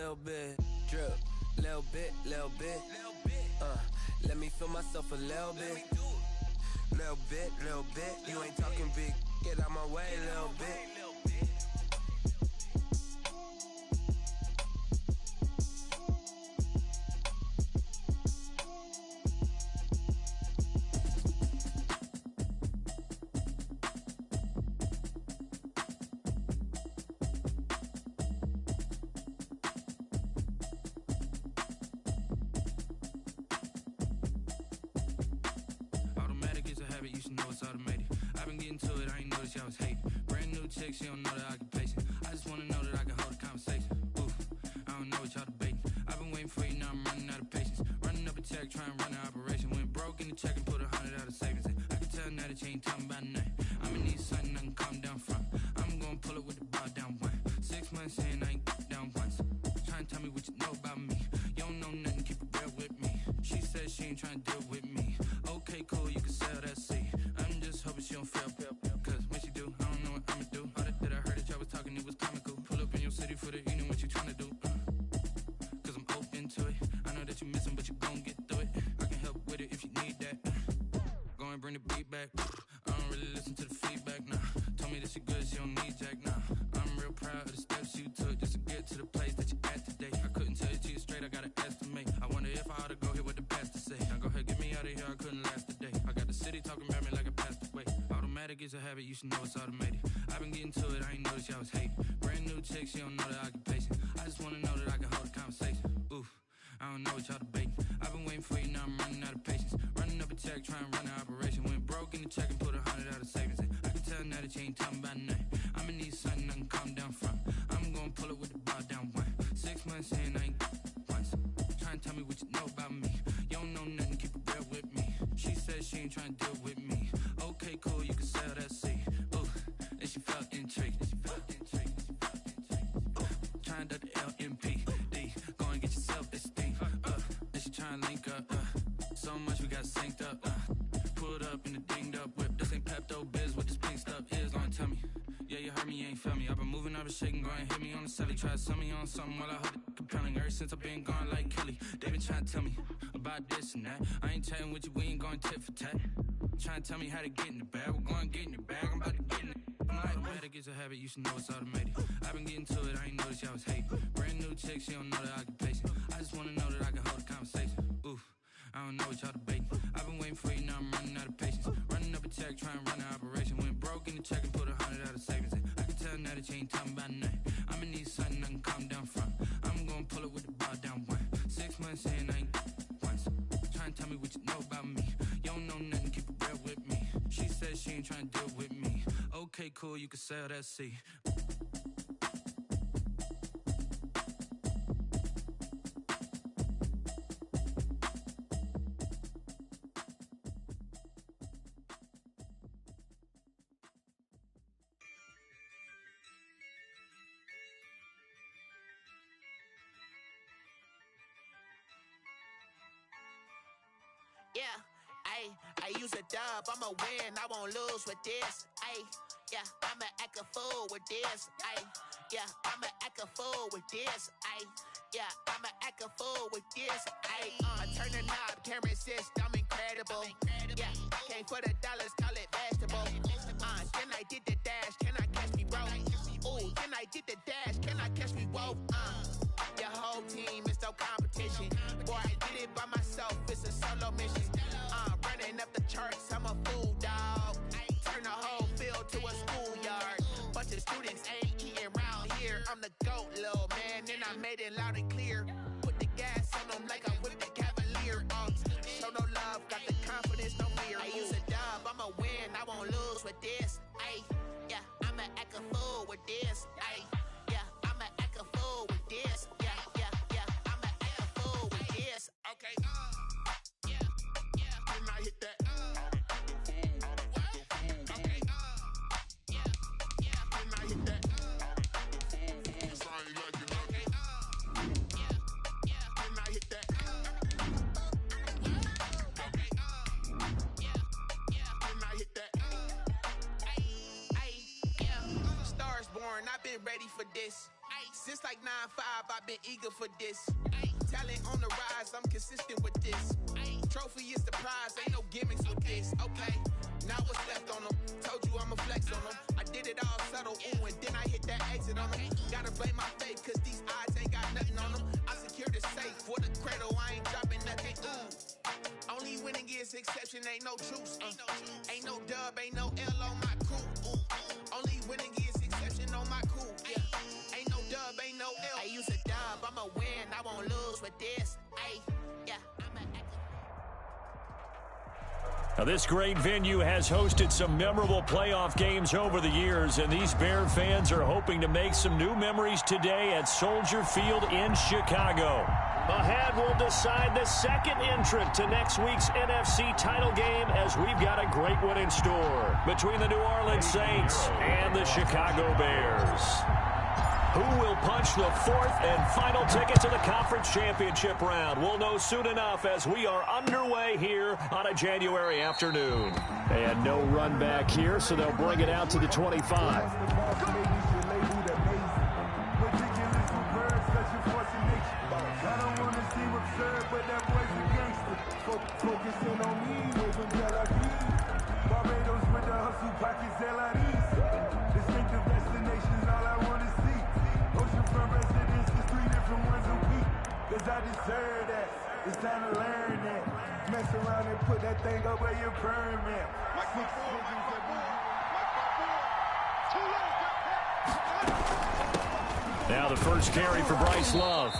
little bit. Drip, little bit, little bit. Let me feel myself a little bit. Little bit, little bit. You ain't talking big, get out my way, little bit. You should know it's automated. I've been getting to it, I ain't noticed y'all was hating. Brand new chick, she don't know the occupation. I just wanna know that I can hold a conversation. Ooh, I don't know what y'all debating. I've been waiting for you, now I'm running out of patience. Running up a check, trying to run an operation. Went broke in the check and put 100 out of savings in. I can tell now that you ain't talking about nothing. I'ma need something I can calm down from. I'm gonna pull it with the bar down one. 6 months in, I ain't down once. Trying to tell me what you know about me. You don't know nothing, keep it real with me. She said she ain't trying to deal with me. Okay, cool, you can sell that seat. I'm just hoping she don't fail, cause when she do, I don't know what I'ma do. All that I heard that y'all was talking, it was comical. Pull up in your city for the evening, what you tryna do? Cause I'm open to it. I know that you missing, but you gon' get through it. I can help with it if you need that. Go and bring the beat back. I don't really listen to the feedback, nah. Told me that she good, she don't need jack, nah. I'm real proud of the steps you took just to get to the place that you at today. I couldn't tell you to you straight, I gotta estimate. I wonder if I ought to go hear what the pastor say. Now go ahead, get me out of here, I couldn't last a day. I got the city talking about me like I passed away. Automatic is a habit, you should know it's automated. I've been getting to it, I ain't noticed y'all was hating. Brand new chick, she don't know the occupation. I just wanna know that I can hold a conversation. Oof, I don't know what y'all debating. I've been waiting for you, now I'm running out of patience. Running up a check, trying to run an operation. Went broke in the check and put 100 out of savings in. I can tell now that you ain't talking about nothing. I'ma need something I can calm down from. I'm gonna pull it with the bar down one. 6 months in, I ain't once. Trying to tell me what you know about me. You don't know nothing, keep it real with me. She said she ain't trying to deal with me. Okay, cool, you can sell that seat. Ooh, and she felt intrigued. Trying to the LMPD. Go and get yourself this thing. And she trying to link up. So much we got synced up. Pulled up in the dinged up whip. This ain't Pepto Biz, what this pink stuff is. Don't tell me. Yeah, you heard me, you ain't felt me. I've been moving, I've been shaking, go and hit me on the celly. Try to sell me on something while I hold it compelling. Ever since I've been gone like Kelly, they been trying to tell me about this and that. I ain't chatting with you, we ain't going tit for tat. Trying to tell me how to get in the bag. We're going to get in the bag, I'm about to get in it. Automatic is a habit, you should know it's automated. I've been getting to it, I ain't noticed y'all was hating. Brand new chick, she don't know the occupation. I just wanna know that I can hold a conversation. Oof, I don't know what y'all debating. I've been waiting for you, now I'm running out of patience. Running up a check, trying to run an operation. Went broke in the check and put 100 out of savings in. I can tell now that you ain't talking about nothing. I'ma need something I can calm down from. I'm gonna pull it with the bar down one. 6 months in, I ain't once. Trying to tell me what you know about me. You don't know nothing, keep it real with me. She said she ain't trying to deal with me. Okay, cool, you can sell that seat. Yeah, I use a dub, I'ma win, I won't lose with this. Yeah, I'ma act a fool with this. Yeah, I'ma act a fool with this. Yeah, I'ma act a fool with this. I turn the knob, can't resist, I'm incredible. Yeah, came for the dollars, call it vegetable. Then I did the dash, can I catch me, bro? Ooh, then I did the dash, can I catch me, whoa? Your whole team is no competition. Boy, I did it by myself, it's a solo mission. Running up the charts, I'm a fool, dog. Turn the whole field to a schoolyard. Bunch of students ain't eating round here. I'm the GOAT, little man, and I made it loud and clear. Put the gas on them like I'm with the Cavalier. Show no love, got the confidence, no fear. I use a dub, I'ma win, I won't lose with this. Yeah, I'ma act a fool with this. Yeah, I'ma act a fool with this. Yeah, I'ma act a fool with this. Okay, yeah, when I hit that. Okay, yeah, when I hit that. Okay, yeah, when I hit that. Okay, yeah, when I hit that. Stars born, I've been ready for this. Since like 9-5, I've been eager for this. Talent on the rise, I'm consistent with this. Trophy is the prize, ain't no gimmicks with this. Okay, now what's left on them? Told you I'ma flex on them. I did it all subtle, ooh, and then I hit that exit on them. Gotta blame my faith, cause these odds ain't got nothing on them. I secured the safe for the cradle, I ain't dropping nothing, ooh. Only winning is exception, ain't no truce. Ain't no dub, ain't no L on my crew. Only winning is exception on my crew. Yeah. Ain't no dub, ain't no L. I use a dub, I'ma win, I won't lose with this. Ay, yeah, I'm a Now, this great venue has hosted some memorable playoff games over the years, and these Bear fans are hoping to make some new memories today at Soldier Field in Chicago. Ahead, we'll decide the second entrant to next week's NFC title game, as we've got a great one in store between the New Orleans Saints and the Chicago Bears. Who will punch the fourth and final ticket to the conference championship round? We'll know soon enough as we are underway here on a January afternoon. And no run back here, so they'll bring it out to the 25. Focusing on me, moving Barbados with the hustle pockets, LIDs. Distinctive destinations, all I want to see. Oceanfront residences, 3 different ones a week. Cause I deserve that. It's time to learn that. Mess around and put that thing up where your permit. Now the first carry for Bryce Love.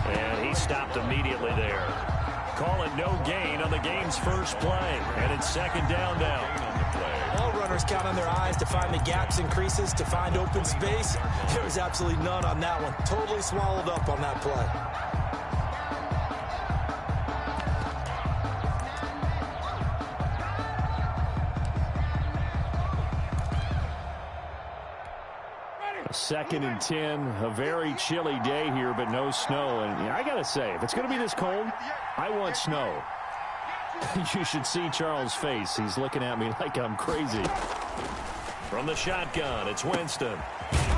And he stopped immediately there. Call it no gain on the game's first play. And it's second down now. All runners count on their eyes to find the gaps and creases, to find open space. There was absolutely none on that one. Totally swallowed up on that play. Second and 10, a very chilly day here, but no snow. And I got to say, if it's going to be this cold, I want snow. You should see Charles' face. He's looking at me like I'm crazy. From the shotgun, it's Winston.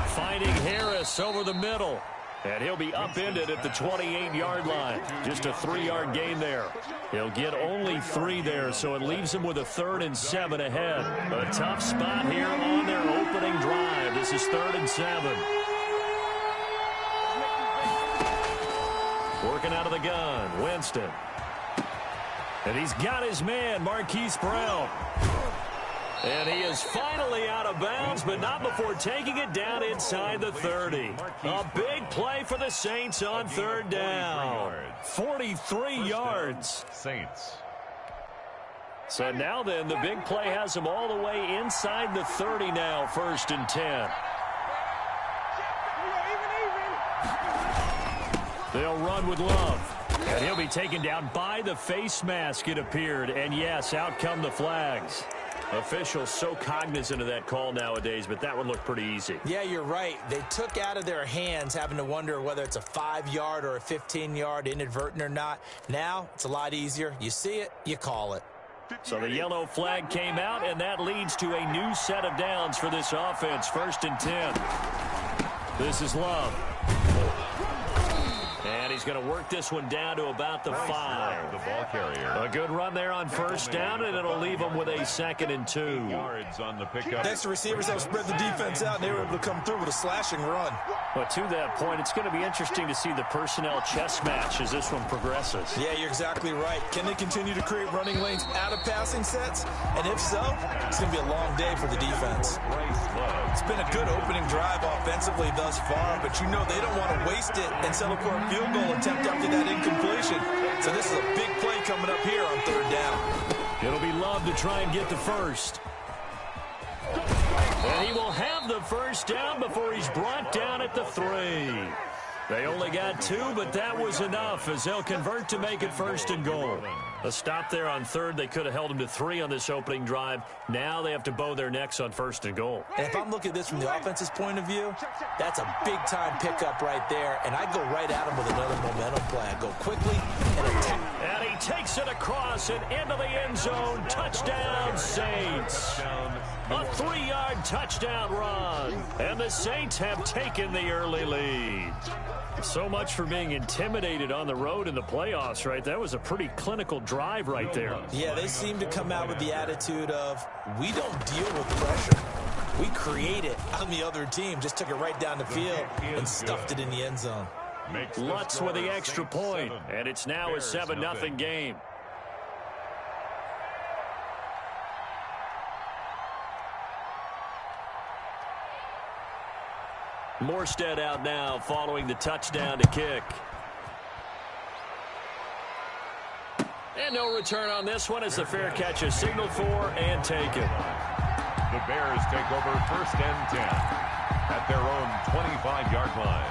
Finding Harris over the middle. And he'll be upended at the 28-yard line. Just a 3-yard gain there. He'll get only 3 there, so it leaves him with a 3rd and 7 ahead. A tough spot here on their opening drive. This is 3rd and 7. Working out of the gun, Winston. And he's got his man, Marquise Brown. And he is finally out of bounds, but not before taking it down inside the 30. A big play for the Saints on 3rd down. 43 yards. Saints. So now then, the big play has them all the way inside the 30 now, 1st and 10. They'll run with Love. And he'll be taken down by the face mask, it appeared. And yes, out come the flags. Officials so cognizant of that call nowadays, but that one looked pretty easy. Yeah, you're right. They took out of their hands having to wonder whether it's a 5-yard or a 15-yard, inadvertent or not. Now, it's a lot easier. You see it, you call it. So the yellow flag came out, and that leads to a new set of downs for this offense. 1st and 10. This is Love. And he's going to work this one down to about the 5. The ball carrier. A good run there on 1st down, and it'll leave him with a 2nd and 2. Yards on the pickup. Next, the receivers have spread the defense out, and they were able to come through with a slashing run. But to that point, it's going to be interesting to see the personnel chess match as this one progresses. Yeah, you're exactly right. Can they continue to create running lanes out of passing sets? And if so, it's going to be a long day for the defense. It's been a good opening drive offensively thus far, but you know they don't want to waste it and settle for a field goal attempt after that incompletion. So this is a big play coming up here on 3rd down. It'll be Love to try and get the first. And he will have the 1st down before he's brought down at the 3. They only got 2, but that was enough as they'll convert to make it 1st and goal. A stop there on third. They could have held them to 3 on this opening drive. Now they have to bow their necks on 1st and goal. And if I'm looking at this from the offense's point of view, that's a big-time pickup right there. And I go right at him with another momentum play. I go quickly and attack. And he takes it across and into the end zone. Touchdown, Saints. A 3-yard touchdown run. And the Saints have taken the early lead. So much for being intimidated on the road in the playoffs, right? That was a pretty clinical drive right there. Yeah, they seem to come out with the attitude of, we don't deal with pressure. We create it on the other team. Just took it right down the field and stuffed it in the end zone. Lutz with the extra point, and it's now a 7-0 game. Morstead out now following the touchdown to kick. And no return on this one as the fair catch is signaled for and taken. The Bears take over 1st and 10 at their own 25-yard line.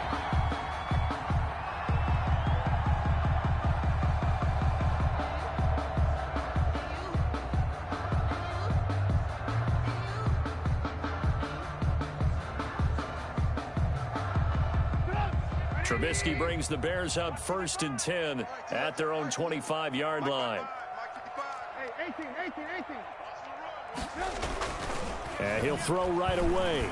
Trubisky brings the Bears up 1st and 10 at their own 25-yard line. And he'll throw right away.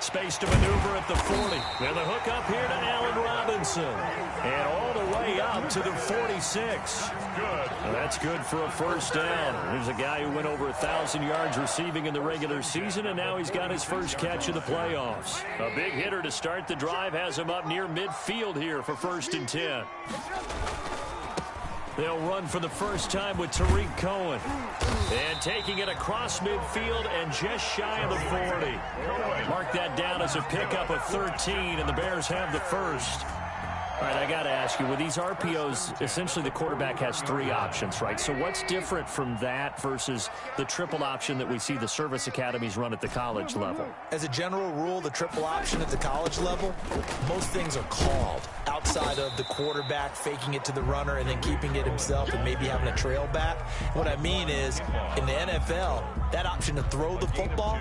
Space to maneuver at the 40. And the hook up here to Allen Robinson. And all the way up to the 46. Well, that's good for a 1st down. There's a guy who went over 1,000 yards receiving in the regular season, and now he's got his first catch of the playoffs. A big hitter to start the drive has him up near midfield here for 1st and 10. They'll run for the first time with Tariq Cohen. And taking it across midfield and just shy of the 40. Mark that down as a pickup of 13, and the Bears have the first. All right, I got to ask you, with these RPOs, essentially the quarterback has 3 options, right? So what's different from that versus the triple option that we see the service academies run at the college level? As a general rule, the triple option at the college level, most things are called outside of the quarterback faking it to the runner and then keeping it himself and maybe having a trail back. What I mean is, in the NFL, that option to throw the football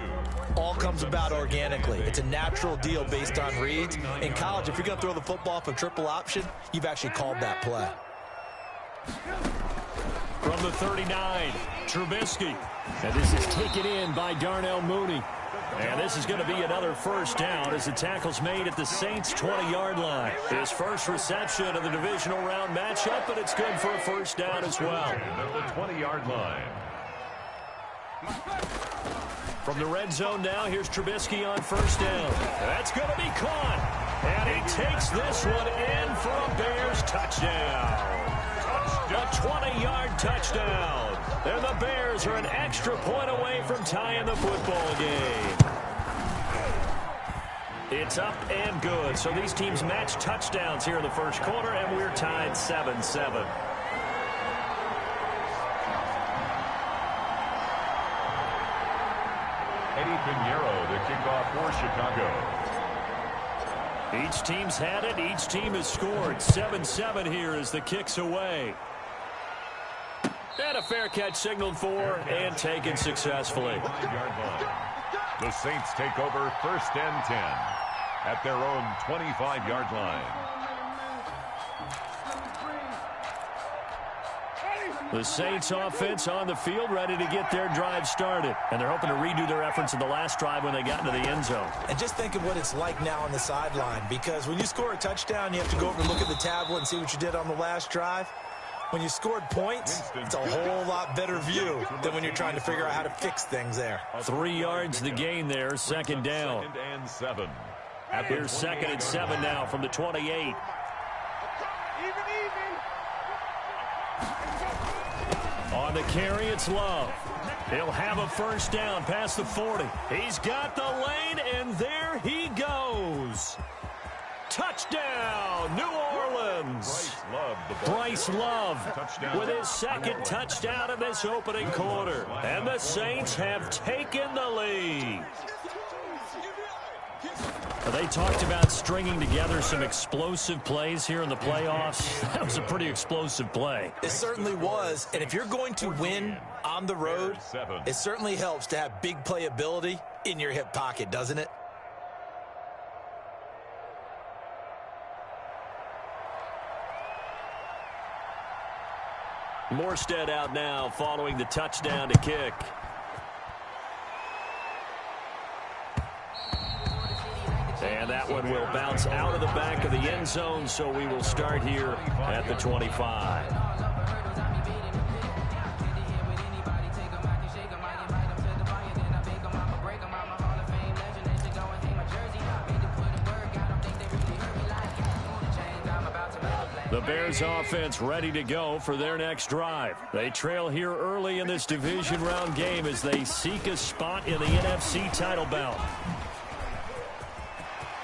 all comes about organically. It's a natural deal based on reads. In college, if you're going to throw the football for triple option, you've actually called that play. From the 39, Trubisky. And this is taken in by Darnell Mooney. And this is going to be another 1st down as the tackle's made at the Saints' 20-yard line. His first reception of the divisional round matchup, but it's good for a 1st down as well. At the 20-yard line. From the red zone now, here's Trubisky on 1st down. That's going to be caught. And he takes this one in for a Bears touchdown. A 20-yard touchdown. And the Bears are an extra point away from tying the football game. It's up and good. So these teams match touchdowns here in the 1st quarter, and we're tied 7-7. Eddie Pinheiro, the kickoff for Chicago. Each team's had it. Each team has scored. 7-7 here as the kick's away. And a fair catch signaled for and taken successfully. The Saints take over 1st and 10 at their own 25-yard line. The Saints offense on the field, ready to get their drive started. And they're hoping to redo their efforts in the last drive when they got into the end zone. And just think of what it's like now on the sideline, because when you score a touchdown, you have to go over and look at the tablet and see what you did on the last drive. When you scored points, it's a whole lot better view than when you're trying to figure out how to fix things there. 3 yards the gain there, 2nd down. 2nd and 7. Here's 2nd and 7 now from the 28. On the carry, it's Love. He'll have a 1st down past the 40. He's got the lane, and there he goes. Touchdown, New Orleans. Bryce Love with his 2nd touchdown in this opening quarter. And the Saints have taken the lead. They talked about stringing together some explosive plays here in the playoffs. That was a pretty explosive play. It certainly was. And if you're going to win on the road, it certainly helps to have big playability in your hip pocket, doesn't it? Morstead out now following the touchdown to kick. And that one will bounce out of the back of the end zone, so we will start here at the 25. The Bears offense ready to go for their next drive. They trail here early in this division round game as they seek a spot in the NFC title bout.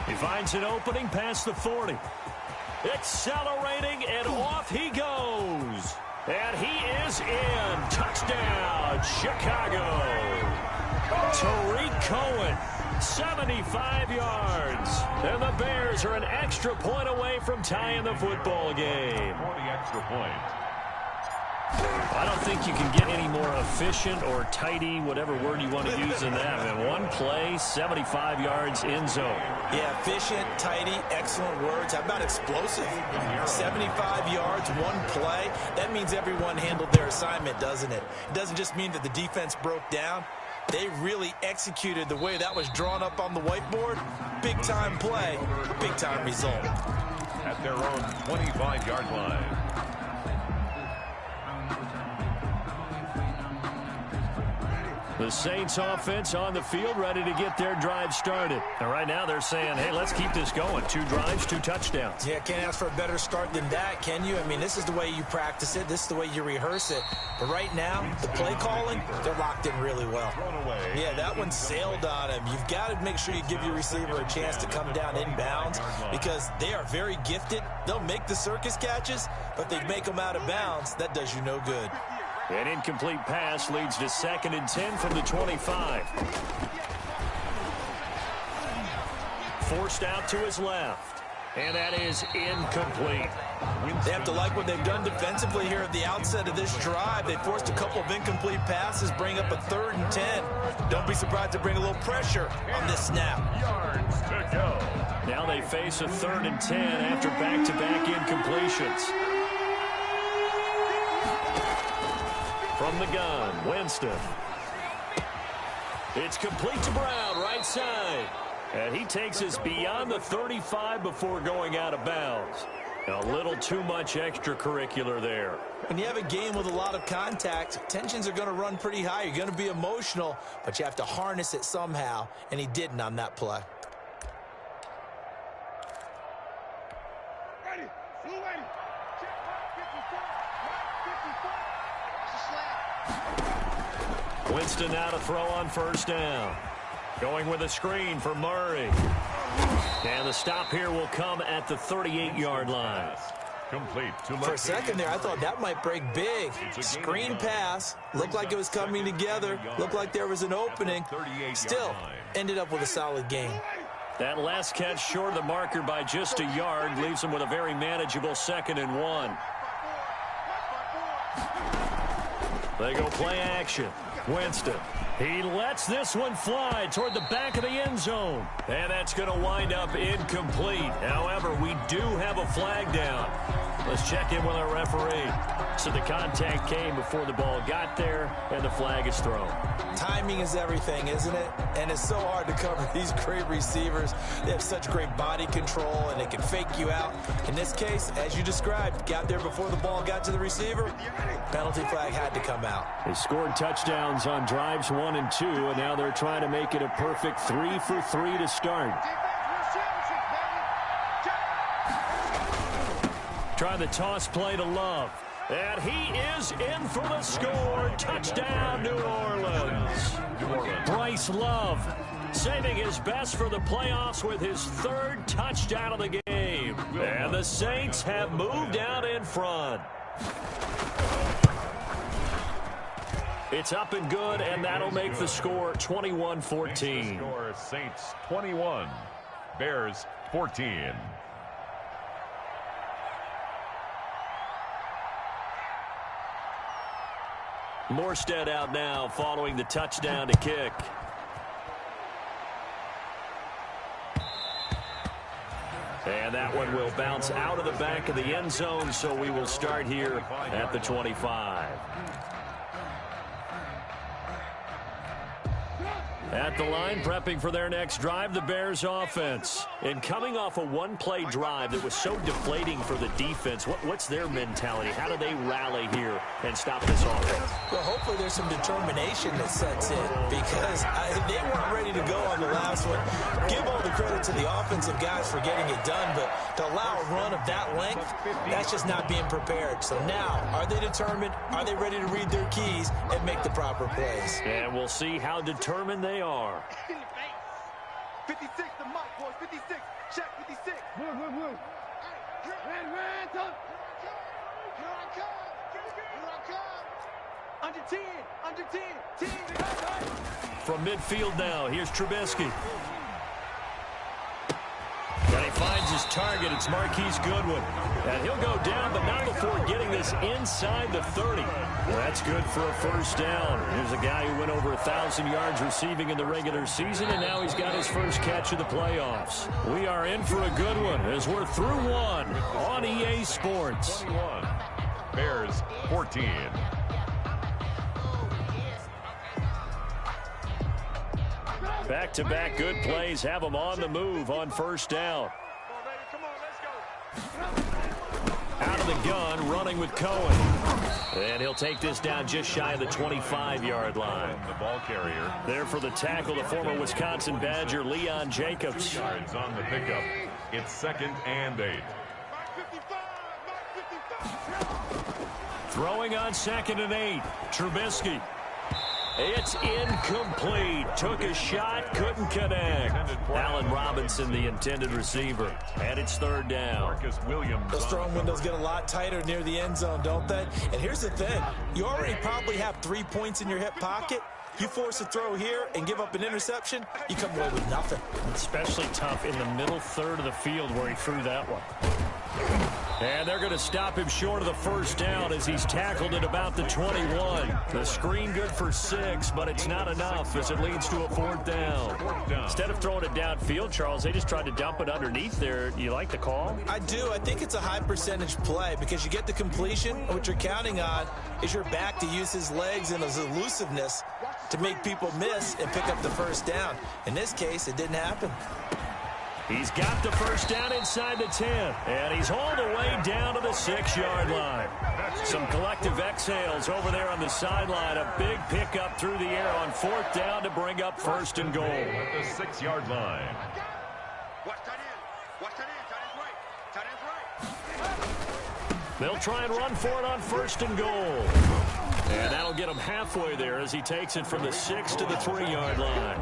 He finds an opening past the 40. Accelerating, and off he goes. And he is in. Touchdown, Chicago. Tariq Cohen, 75 yards. And the Bears are an extra point away from tying the football game. For the extra point. I don't think you can get any more efficient or tidy, whatever word you want to use in that. In one play, 75 yards in zone. Yeah, efficient, tidy, excellent words. How about explosive? 75 yards, one play. That means everyone handled their assignment, doesn't it? It doesn't just mean that the defense broke down. They really executed the way that was drawn up on the whiteboard. Big-time play, big-time result. At their own 25-yard line. The Saints offense on the field ready to get their drive started. And right now they're saying, hey, let's keep this going. 2 drives, 2 touchdowns. Yeah, can't ask for a better start than that, can you? I mean, this is the way you practice it. This is the way you rehearse it. But right now, the play calling, they're locked in really well. Yeah, that one sailed on him. You've got to make sure you give your receiver a chance to come down inbounds because they are very gifted. They'll make the circus catches, but they make them out of bounds. That does you no good. An incomplete pass leads to 2nd and 10 from the 25. Forced out to his left. And that is incomplete. They have to like what they've done defensively here at the outset of this drive. They forced a couple of incomplete passes, bring up a 3rd and 10. Don't be surprised to bring a little pressure on this snap. Yards to go. Now they face a 3rd and 10 after back-to-back incompletions. From the gun, Winston. It's complete to Brown, right side. And he takes us beyond the 35 before going out of bounds. A little too much extracurricular there. When you have a game with a lot of contact, tensions are going to run pretty high. You're going to be emotional, but you have to harness it somehow, and he didn't on that play. Winston now to throw on 1st down. Going with a screen for Murray. And the stop here will come at the 38-yard line. Complete to For a second there, I thought that might break big. Screen pass. Looked like it was coming together. Looked like there was an opening. Still, ended up with a solid game. That last catch short of the marker by just a yard leaves him with a very manageable 2nd and 1. They go play action. Winston. He lets this one fly toward the back of the end zone. And that's going to wind up incomplete. However, we do have a flag down. Let's check in with our referee. So the contact came before the ball got there, and the flag is thrown. Timing is everything, isn't it? And it's so hard to cover these great receivers. They have such great body control, and they can fake you out. In this case, as you described, got there before the ball got to the receiver. Penalty flag had to come out. They scored touchdowns on drives 1 and 2, and now they're trying to make it a perfect 3 for 3 to start. Try the toss play to Love. And he is in for the score. Touchdown, New Orleans. Bryce Love saving his best for the playoffs with his 3rd touchdown of the game. And the Saints have moved out in front. It's up and good, and that'll make the score 21-14. Score Saints 21, Bears 14. Morstead out now following the touchdown to kick. And that one will bounce out of the back of the end zone, so we will start here at the 25. At the line, prepping for their next drive, the Bears offense. And coming off a one-play drive that was so deflating for the defense, what's their mentality? How do they rally here and stop this offense? Well, hopefully there's some determination that sets in because they weren't ready to go on the last one. Give all the credit to the offensive guys for getting it done, but to allow a run of that length, that's just not being prepared. So now, are they determined? Are they ready to read their keys and make the proper plays? And we'll see how determined they are. 56 the mic, boys. 56. Check 56. Run. Run, Tom. Here I come. Under 10. Under 10. 10. From midfield now, here's Trubisky. And he finds his target. It's Marquise Goodwin. And he'll go down, but not before getting this inside the 30. Well, that's good for a first down. Here's a guy who went over 1,000 yards receiving in the regular season, and now he's got his first catch of the playoffs. We are in for a good one as we're through one on EA Sports. 21. Bears 14. Back-to-back good plays have them on the move on first down. Out of the gun, running with Cohen. And he'll take this down just shy of the 25-yard line. The ball carrier. There for the tackle, the former Wisconsin Badger, Leon Jacobs. 3 yards on the pickup. It's 2nd and 8. Throwing on 2nd and 8. Trubisky. It's incomplete. Took a shot, couldn't connect. Allen Robinson, the intended receiver. And it's 3rd down. Marcus Williams. Those throwing windows get a lot tighter near the end zone, don't they? And here's the thing. You already probably have 3 points in your hip pocket. You force a throw here and give up an interception, you come away with nothing. Especially tough in the middle third of the field where he threw that one. And they're going to stop him short of the first down as he's tackled at about the 21. The screen good for 6, but it's not enough as it leads to a 4th down. Instead of throwing it downfield, Charles, they just tried to dump it underneath there. You like the call? I do. I think it's a high percentage play because you get the completion. And what you're counting on is your back to use his legs and his elusiveness to make people miss and pick up the first down. In this case, it didn't happen. He's got the first down inside the 10, and he's all the way down to the 6-yard line. Some collective exhales over there on the sideline. A big pickup through the air on 4th down to bring up 1st and goal. At the 6-yard line. Watch tight end. Watch tight end. Tight end's right. They'll try and run for it on 1st and goal. And that'll get him halfway there as he takes it from the 6 to the 3-yard line.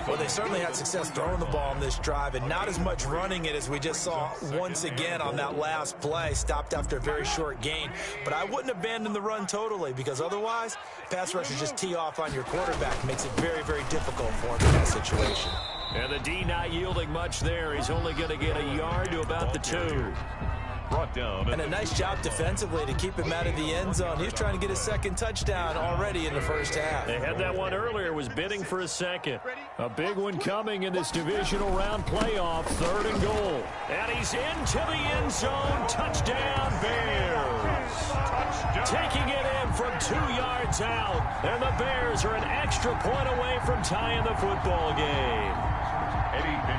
Well, they certainly had success throwing the ball on this drive and not as much running it as we just saw once again on that last play. Stopped after a very short gain. But I wouldn't abandon the run totally because otherwise, pass rushers just tee off on your quarterback. Makes it very, very difficult for him in that situation. And the D not yielding much there. He's only going to get a yard to about the 2. Brought down. And a nice job defensively to keep him out of the end zone. He was trying to get his 2nd touchdown already in the first half. They had that one earlier, was bidding for a 2nd. A big one coming in this divisional round playoff, 3rd and goal. And he's into the end zone. Touchdown, Bears. Touchdown. Taking it in from 2 yards out. And the Bears are an extra point away from tying the football game.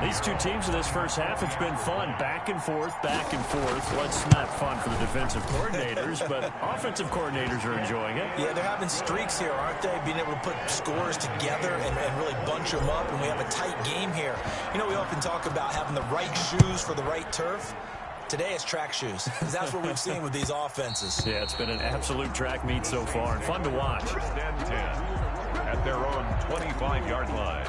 These two teams in this first half, it's been fun. Back and forth, back and forth. Well, it's not fun for the defensive coordinators, but offensive coordinators are enjoying it. Yeah, they're having streaks here, aren't they? Being able to put scores together and really bunch them up, and we have a tight game here. You know, we often talk about having the right shoes for the right turf. Today it's track shoes. That's what we've seen with these offenses. Yeah, it's been an absolute track meet so far and fun to watch. 1st and 10 at their own 25-yard line.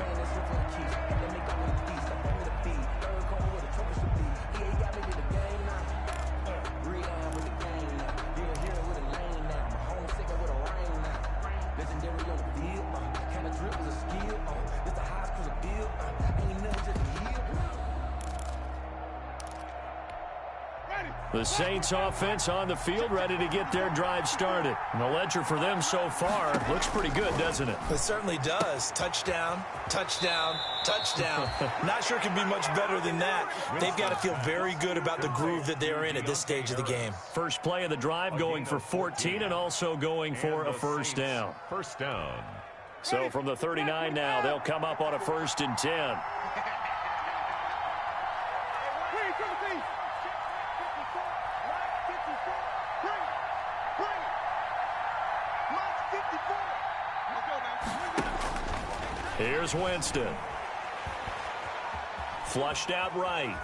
The Saints offense on the field, ready to get their drive started. And the ledger for them so far looks pretty good, doesn't it? It certainly does. Touchdown, touchdown, touchdown. Not sure it can be much better than that. They've got to feel very good about the groove that they're in at this stage of the game. First play of the drive going for 14 and also going for a first down. First down. So from the 39 now, they'll come up on a 1st and 10. Here's Winston. Flushed out right.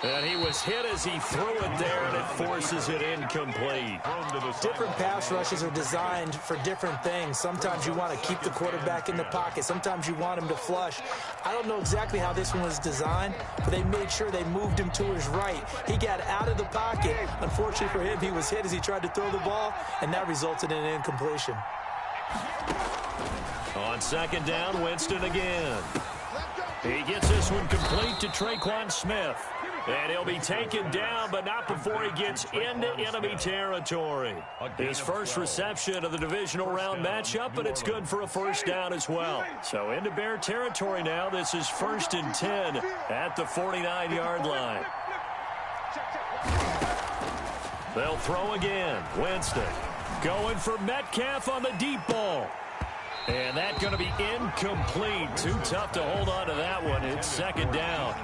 And he was hit as he threw it there, and it forces it incomplete. Different pass rushes are designed for different things. Sometimes you want to keep the quarterback in the pocket. Sometimes you want him to flush. I don't know exactly how this one was designed, but they made sure they moved him to his right. He got out of the pocket. Unfortunately for him, he was hit as he tried to throw the ball, and that resulted in an incompletion. On 2nd down, Winston again. He gets this one complete to Traquan Smith. And he'll be taken down, but not before he gets into enemy territory. His first reception of the divisional round matchup, but it's good for a first down as well. So into Bear territory now. This is 1st and 10 at the 49-yard line. They'll throw again. Winston going for Metcalf on the deep ball. And that's going to be incomplete. Too tough to hold on to that one. It's 2nd down.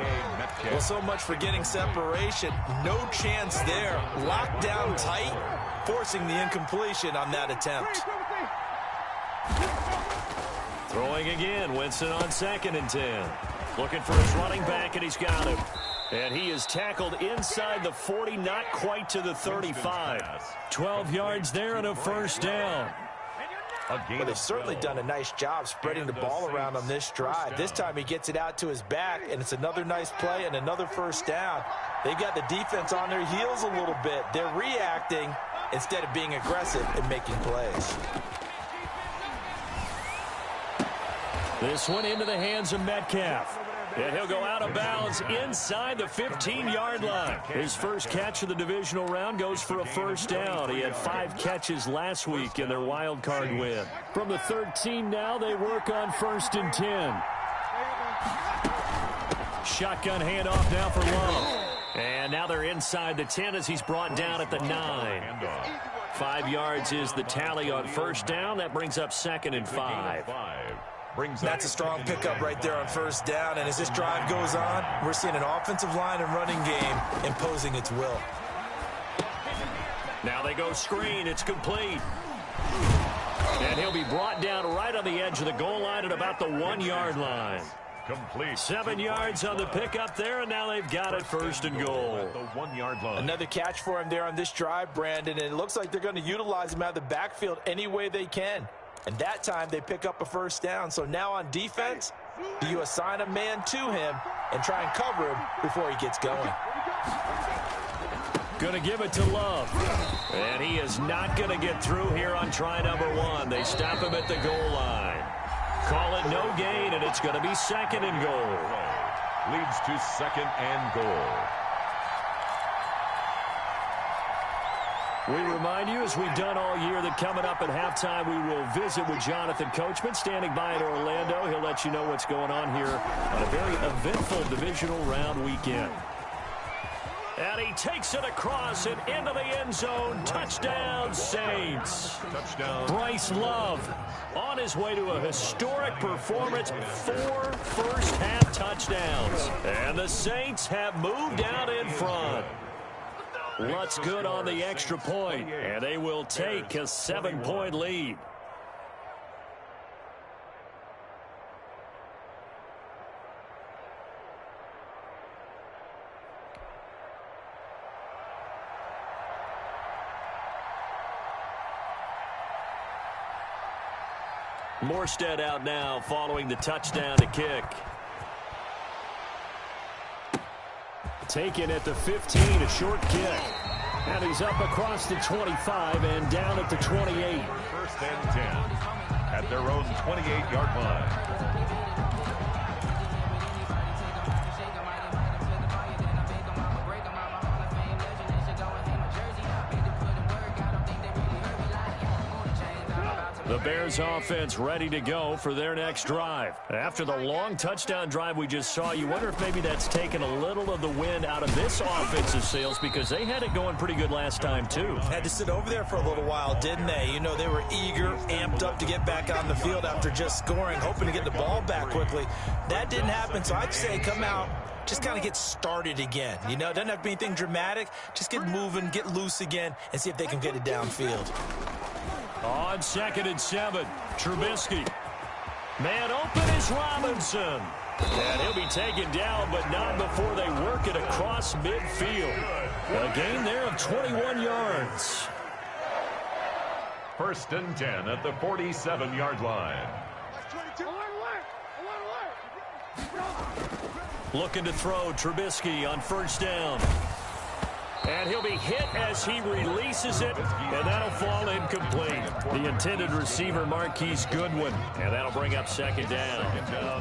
Well, so much for getting separation. No chance there. Locked down tight, forcing the incompletion on that attempt. Throwing again. Winston on 2nd and 10. Looking for his running back, and he's got him. And he is tackled inside the 40, not quite to the 35. 12 yards there and a first down. But they've certainly done a nice job spreading the ball around on this drive. This time he gets it out to his back, and it's another nice play and another first down. They've got the defense on their heels a little bit. They're reacting instead of being aggressive and making plays. This one into the hands of Metcalf. And he'll go out of bounds inside the 15-yard line. His first catch of the divisional round goes for a first down. He had 5 catches last week in their wild card win. From the 13 now, they work on 1st and 10. Shotgun handoff now for Love. And now they're inside the 10 as he's brought down at the 9. 5 yards is the tally on first down. That brings up 2nd and 5. That's a strong pickup right there on first down. And as this drive goes on, we're seeing an offensive line and running game imposing its will. Now they go screen. It's complete. And he'll be brought down right on the edge of the goal line at about the 1-yard line. Complete. 7 yards on the pickup there, and now they've got it 1st and goal. The 1-yard line. Another catch for him there on this drive, Brandon, and it looks like they're going to utilize him out of the backfield any way they can. And that time they pick up a first down. So now on defense, do you assign a man to him and try and cover him before he gets going? Going to give it to Love. And he is not going to get through here on try number 1. They stop him at the goal line. Call it no gain, and it's going to be 2nd and goal. Leads to 2nd and goal. We remind you, as we've done all year, that coming up at halftime, we will visit with Jonathan Coachman, standing by in Orlando. He'll let you know what's going on here on a very eventful divisional round weekend. And he takes it across and into the end zone. Touchdown, Saints. Touchdown. Bryce Love on his way to a historic performance. 4 first-half touchdowns. And the Saints have moved out in front. Lutz good on the extra point, and they will take a 7-point lead. Morstead out now following the touchdown to kick. Taken at the 15, a short kick. And he's up across the 25 and down at the 28. 1st and 10 at their own 28-yard line. The Bears offense ready to go for their next drive. After the long touchdown drive we just saw, you wonder if maybe that's taken a little of the wind out of this offensive sails, because they had it going pretty good last time too. Had to sit over there for a little while, didn't they? You know, they were eager, amped up to get back on the field after just scoring, hoping to get the ball back quickly. That didn't happen, so I'd say come out, just kind of get started again. You know, it doesn't have to be anything dramatic. Just get moving, get loose again, and see if they can get it downfield. On 2nd and 7, Trubisky. Man open is Robinson. And he'll be taken down, but not before they work it across midfield. A gain there of 21 yards. 1st and 10 at the 47-yard line. Looking to throw, Trubisky on 1st down. And he'll be hit as he releases it, and that'll fall incomplete. The intended receiver, Marquise Goodwin, and that'll bring up 2nd down.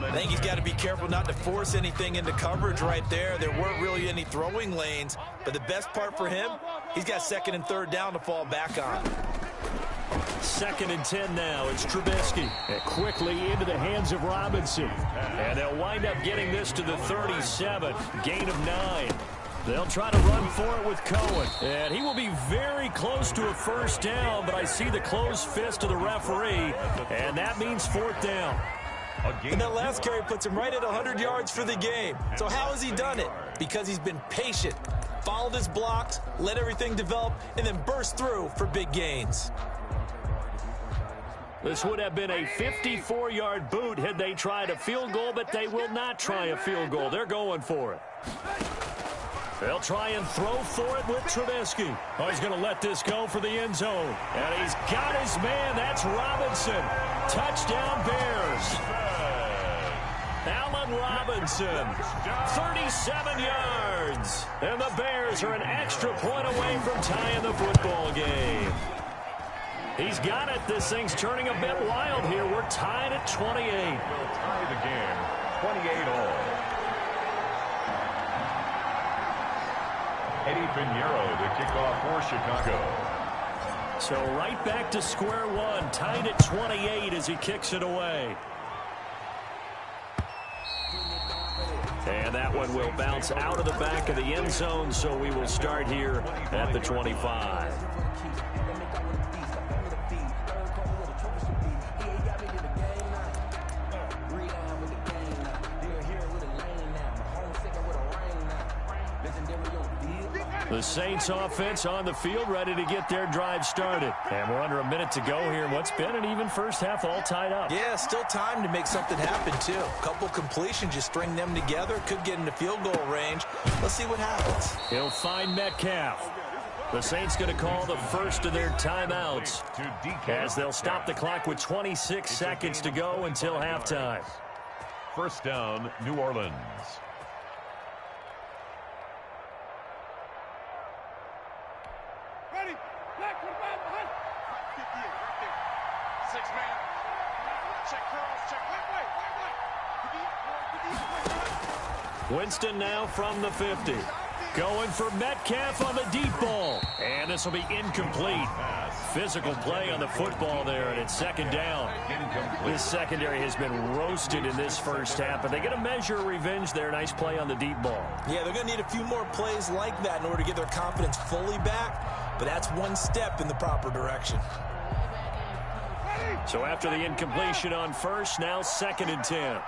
I think he's got to be careful not to force anything into coverage right there. There weren't really any throwing lanes, but the best part for him, he's got 2nd and 3rd down to fall back on. 2nd and 10 now. It's Trubisky. And quickly into the hands of Robinson. And they'll wind up getting this to the 37. Gain of 9. They'll try to run for it with Cohen. And he will be very close to a 1st down, but I see the closed fist of the referee, and that means 4th down. And that last carry puts him right at 100 yards for the game. So how has he done it? Because he's been patient, followed his blocks, let everything develop, and then burst through for big gains. This would have been a 54-yard boot had they tried a field goal, but they will not try a field goal. They're going for it. They'll try and throw for it with Trubisky. Oh, he's going to let this go for the end zone. And he's got his man. That's Robinson. Touchdown, Bears. Allen Robinson, 37 yards. And the Bears are an extra point away from tying the football game. He's got it. This thing's turning a bit wild here. We're tied at 28. We'll tie the game, 28 all. Eddie Pinheiro to kick off for Chicago. So right back to square one, tied at 28 as he kicks it away. And that one will bounce out of the back of the end zone, so we will start here at the 25. The Saints offense on the field, ready to get their drive started. And we're under a minute to go here. What's been an even first half, all tied up. Yeah, still time to make something happen, too. A couple completions, you string them together, could get into field goal range. Let's see what happens. He'll find Metcalf. The Saints going to call the first of their timeouts as they'll stop the clock with 26 seconds to go until halftime. 1st down, New Orleans. Winston now from the 50. Going for Metcalf on the deep ball. And this will be incomplete. Physical play on the football there, and it's 2nd down. This secondary has been roasted in this first half, but they get a measure of revenge there. Nice play on the deep ball. Yeah, they're going to need a few more plays like that in order to get their confidence fully back, but that's one step in the proper direction. So after the incompletion on 1st, now 2nd and 10.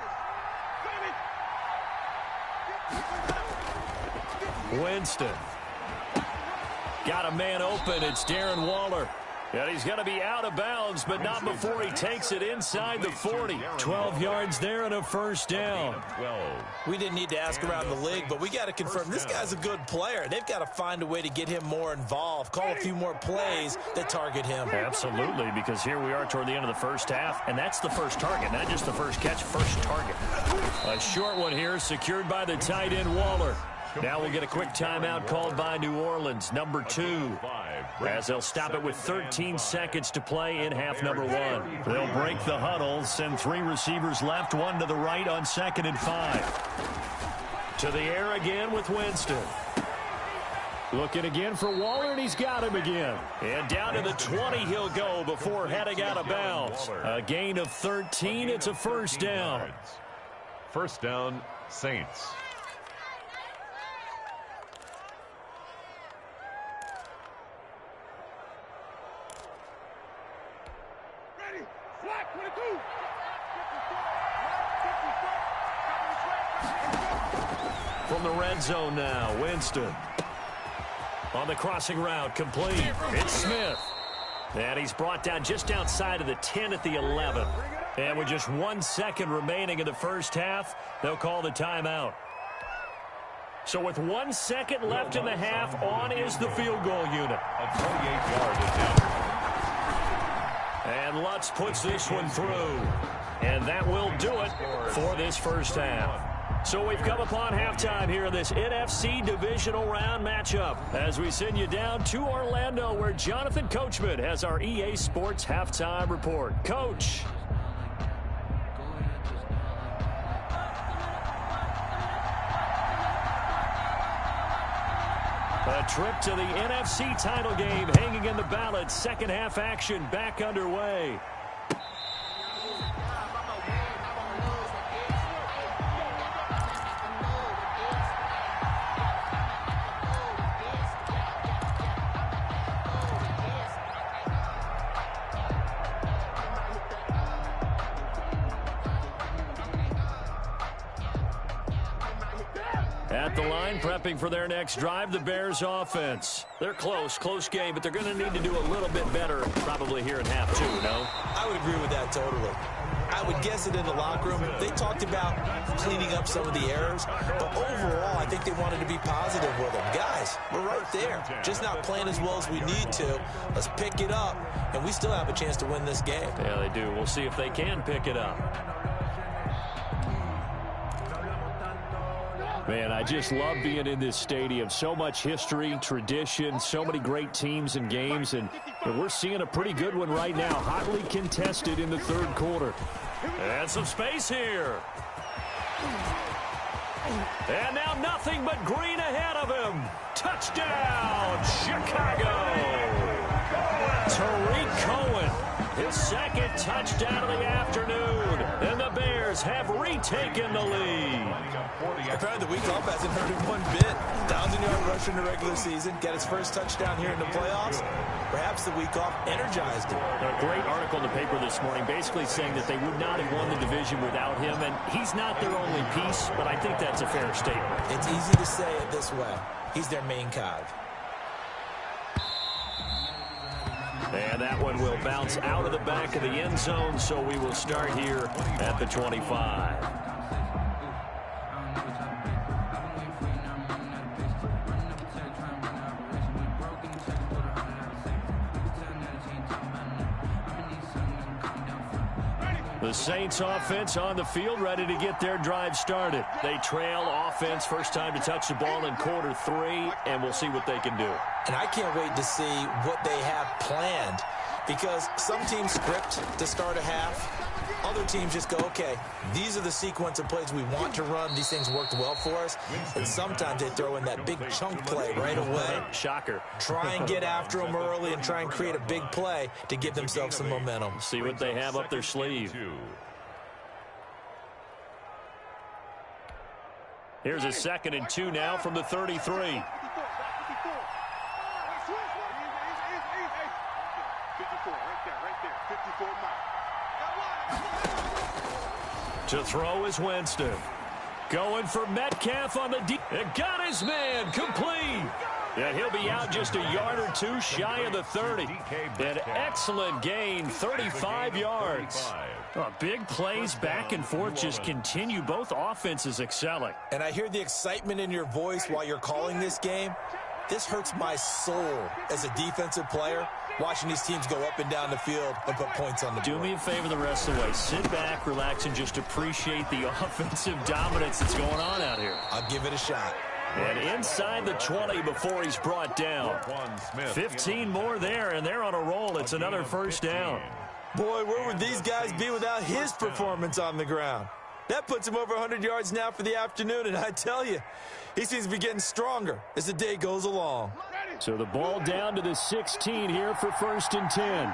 Winston. Got a man open. It's Darren Waller. And he's going to be out of bounds, but not before he takes it inside the 40. 12 yards there and a 1st down. We didn't need to ask around the league, but we got to confirm this guy's a good player. They've got to find a way to get him more involved, call a few more plays that target him. Absolutely, because here we are toward the end of the first half, and that's the first target, not just the first catch, first target. A short one here, secured by the tight end Waller. Now we'll get a quick timeout called by New Orleans, number 2, as they'll stop it with 13 seconds to play in half number 1. They'll break the huddle, send 3 receivers left, 1 to the right on 2nd and 5. To the air again with Winston. Looking again for Waller, and he's got him again. And down to the 20 he'll go before heading out of bounds. A gain of 13. It's a first down. First down, Saints. Ready, flat, 22. From the red zone now, Winston. On the crossing route, complete. It's Smith. And he's brought down just outside of the 10 at the 11. And with just 1 second remaining in the first half, they'll call the timeout. So with 1 second left in the half, on is the field goal unit. A 28-yard attempt. And Lutz puts this one through. And that will do it for this first half. So we've come upon halftime here in this NFC Divisional Round matchup as we send you down to Orlando where Jonathan Coachman has our EA Sports Halftime Report. Coach. A trip to the NFC title game hanging in the balance. Second half action back underway. At the line, prepping for their next drive, the Bears offense. They're close game, but they're going to need to do a little bit better probably here in half two, no? I would agree with that totally. I would guess it in the locker room. They talked about cleaning up some of the errors, but overall, I think they wanted to be positive with them. Guys, we're right there. Just not playing as well as we need to. Let's pick it up, and we still have a chance to win this game. Yeah, they do. We'll see if they can pick it up. Man, I just love being in this stadium. So much history, tradition, so many great teams and games, and we're seeing a pretty good one right now. Hotly contested in the third quarter. And some space here. And now nothing but green ahead of him. Touchdown, Chicago. Tariq Cohen, his second touchdown of the afternoon. And the Bears have retaken the lead. Apparently the week off hasn't hurt him one bit. 1,000-yard rusher in the regular season, got his first touchdown here in the playoffs. Perhaps the week off energized him. A great article in the paper this morning basically saying that they would not have won the division without him, and he's not their only piece, but I think that's a fair statement. It's easy to say it this way. He's their main cog. And that one will bounce out of the back of the end zone, so we will start here at the 25. The Saints offense on the field, ready to get their drive started. They trail offense, first time to touch the ball in quarter three, and we'll see what they can do. And I can't wait to see what they have planned, because some teams script to start a half. Other teams just go, okay, these are the sequence of plays we want to run. These things worked well for us. And sometimes they throw in that big chunk play right away. Shocker. Try and get after them early and try and create a big play to give themselves some momentum. See what they have up their sleeve. Here's a 2nd and 2 now from the 33. To throw is Winston. Going for Metcalf on the deep. It got his man complete. And he'll be out just a yard or two shy of the 30. An excellent gain, 35 yards. Big plays back and forth just continue. Both offenses excelling. And I hear the excitement in your voice while you're calling this game. This hurts my soul as a defensive player, watching these teams go up and down the field and put points on the board. Do me a favor the rest of the way. Sit back, relax, and just appreciate the offensive dominance that's going on out here. I'll give it a shot. And inside the 20 before he's brought down. 15 more there, and they're on a roll. It's another first down. Boy, where would these guys be without his performance on the ground? That puts him over 100 yards now for the afternoon, and I tell you, he seems to be getting stronger as the day goes along. So the ball down to the 16 here for 1st and 10.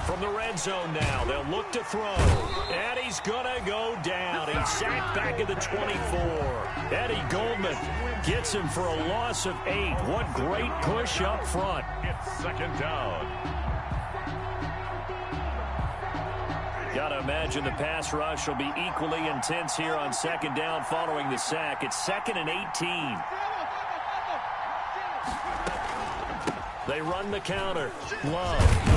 From the red zone now, they'll look to throw. And he's going to go down. He's sacked back at the 24. Eddie Goldman gets him for a loss of 8. What great push up front. It's 2nd down. Got to imagine the pass rush will be equally intense here on 2nd down following the sack. It's 2nd and 18. They run the counter. Love.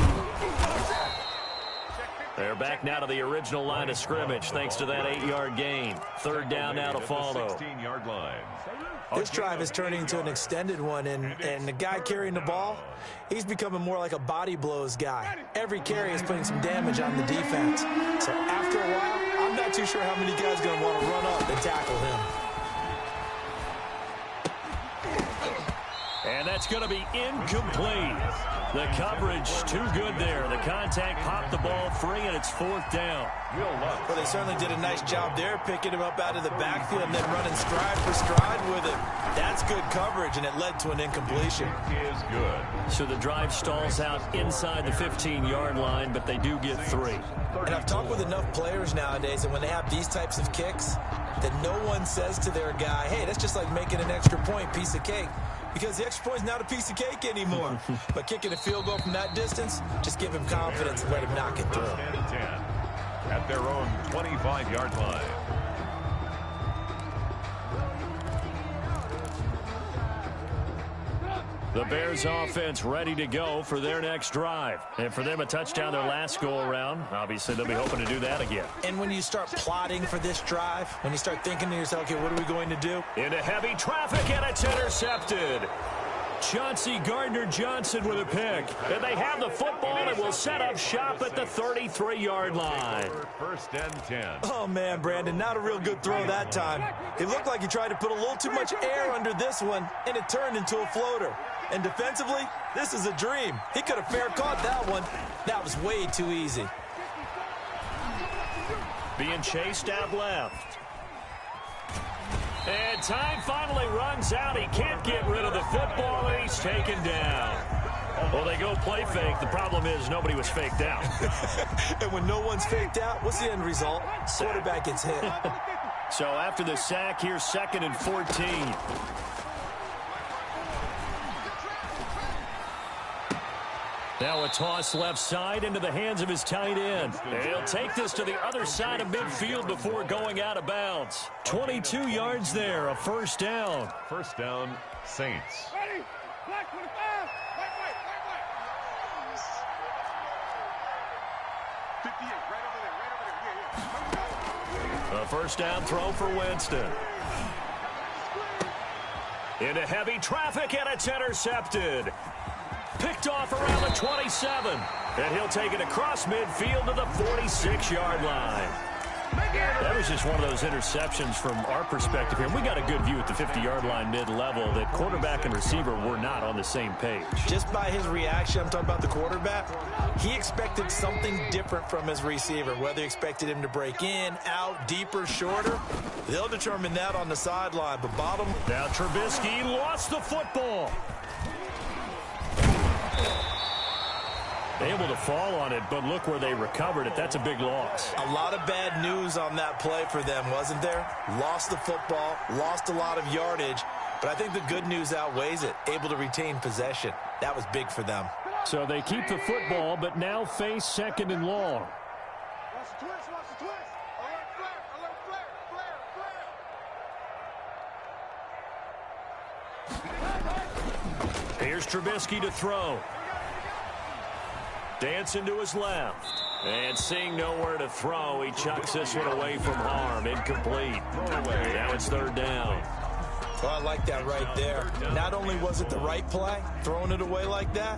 They're back now to the original line of scrimmage thanks to that 8-yard gain. 3rd down now to follow. 16-yard line. This drive is turning into an extended one, and the guy carrying the ball, he's becoming more like a body blows guy. Every carry is putting some damage on the defense. So after a while, I'm not too sure how many guys are going to want to run up and tackle him. And that's going to be incomplete. The coverage too good there. The contact popped the ball free, and it's 4th down. Well, they certainly did a nice job there, picking him up out of the backfield and then running stride for stride with it. That's good coverage, and it led to an incompletion. Is good. So the drive stalls out inside the 15-yard line, but they do get 3. And I've talked with enough players nowadays that when they have these types of kicks, that no one says to their guy, hey, that's just like making an extra point, piece of cake. Because the extra point is not a piece of cake anymore. But kicking a field goal from that distance, just give him confidence and let him knock it through. 10 at their own 25-yard line. The Bears offense ready to go for their next drive. And for them, a touchdown their last go-around. Obviously, they'll be hoping to do that again. And when you start plotting for this drive, when you start thinking to yourself, okay, what are we going to do? Into heavy traffic, and it's intercepted. Chauncey Gardner-Johnson with a pick. And they have the football and will set up shop at the 33-yard line. 1st and 10. Oh, man, Brandon, not a real good throw that time. It looked like he tried to put a little too much air under this one, and it turned into a floater. And defensively, this is a dream. He could have fair caught that one. That was way too easy. Being chased out left. And time finally runs out. He can't get rid of the football, and he's taken down. Well, they go play fake. The problem is nobody was faked out. And when no one's faked out, what's the end result? Quarterback gets hit. So after the sack, here's 2nd and 14. Now a toss left side into the hands of his tight end. He'll take this to the other side of midfield before going out of bounds. 22 yards there, a 1st down. 1st down, Saints. Ready? Black 25. Wait. 58, right over there. A 1st down throw for Winston. Into heavy traffic, and it's intercepted. Picked off around the 27. And he'll take it across midfield to the 46-yard line. That was just one of those interceptions from our perspective here. We got a good view at the 50-yard line mid-level that quarterback and receiver were not on the same page. Just by his reaction, I'm talking about the quarterback, he expected something different from his receiver. Whether he expected him to break in, out, deeper, shorter, they'll determine that on the sideline. But bottom... Now Trubisky lost the football. Able to fall on it, but look where they recovered it. That's a big loss. A lot of bad news on that play for them, wasn't there? Lost the football, lost a lot of yardage, but I think the good news outweighs it. Able to retain possession. That was big for them. So they keep the football, but now face 2nd and long. Watch the twist. Alert flare. Here's Trubisky to throw. Dancing to his left. And seeing nowhere to throw, he chucks this one away from harm. Incomplete. Now it's 3rd down. Well, I like that right there. Not only was it the right play, throwing it away like that,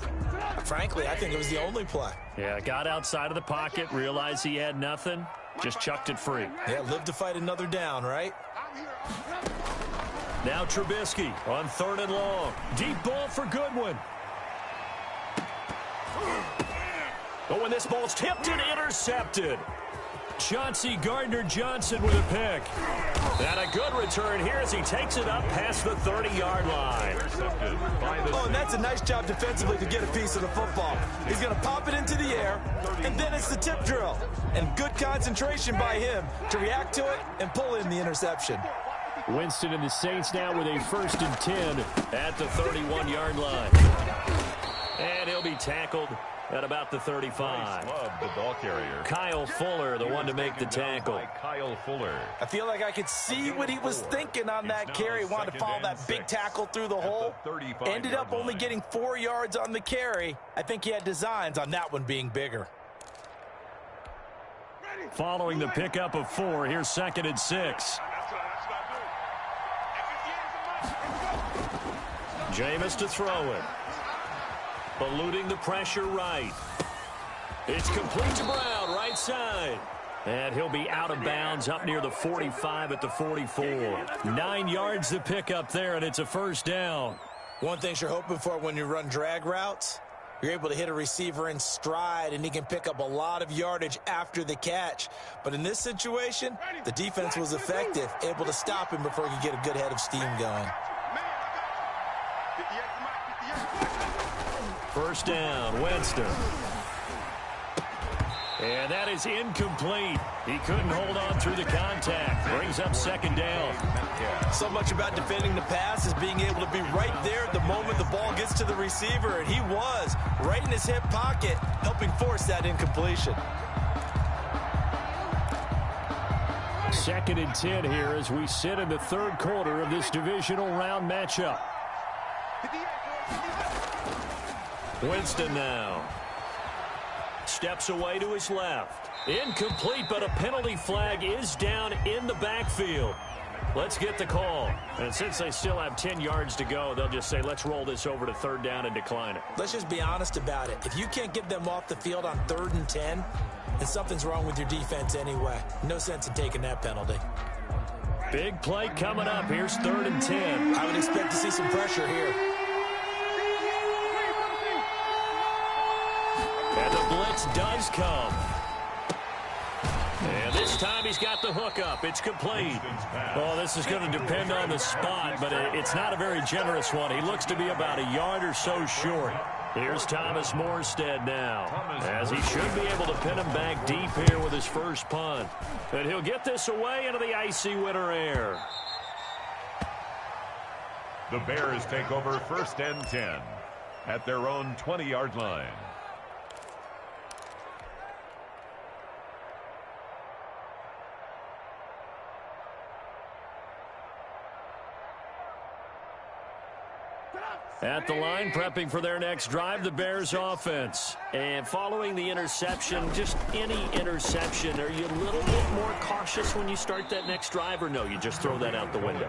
frankly, I think it was the only play. Yeah, got outside of the pocket, realized he had nothing, just chucked it free. Yeah, live to fight another down, right? Now Trubisky on 3rd and long. Deep ball for Goodwin. Oh, and this ball's tipped and intercepted. Chauncey Gardner-Johnson with a pick. And a good return here as he takes it up past the 30-yard line. Oh, and that's a nice job defensively to get a piece of the football. He's going to pop it into the air, and then it's the tip drill. And good concentration by him to react to it and pull in the interception. Winston and the Saints now with a 1st and 10 at the 31-yard line. And he'll be tackled at about the 35. Love the ball carrier. Kyle Fuller, the one to make the tackle. Kyle Fuller. I feel like I could see what he was thinking on that carry. Wanted to follow that big tackle through the hole. Ended up only getting 4 yards on the carry. I think he had designs on that one being bigger. Following the pickup of 4, here's 2nd and 6. Jameis to throw it. Eluding the pressure right. It's complete to Brown, right side. And he'll be out of bounds up near the 45 at the 44. 9 yards to pick up there, and it's a 1st down. One thing you're hoping for when you run drag routes, you're able to hit a receiver in stride, and he can pick up a lot of yardage after the catch. But in this situation, the defense was effective, able to stop him before he could get a good head of steam going. 1st down, Winston. And that is incomplete. He couldn't hold on through the contact. Brings up 2nd down. So much about defending the pass is being able to be right there at the moment the ball gets to the receiver, and he was right in his hip pocket, helping force that incompletion. 2nd and 10 here as we sit in the 3rd quarter of this divisional round matchup. Winston now. Steps away to his left. Incomplete, but a penalty flag is down in the backfield. Let's get the call. And since they still have 10 yards to go, they'll just say, let's roll this over to 3rd down and decline it. Let's just be honest about it. If you can't get them off the field on 3rd and 10, then something's wrong with your defense anyway. No sense in taking that penalty. Big play coming up. Here's 3rd and 10. I would expect to see some pressure here. And the blitz does come. And this time he's got the hook up. It's complete. Well, this is going to depend on the spot, but it's not a very generous one. He looks to be about a yard or so short. Here's Thomas Morstead now, as he should be able to pin him back deep here with his first punt. And he'll get this away into the icy winter air. The Bears take over 1st and 10 at their own 20-yard line. At the line, prepping for their next drive, the Bears offense. And following the interception, just any interception, are you a little bit more cautious when you start that next drive, or no, you just throw that out the window?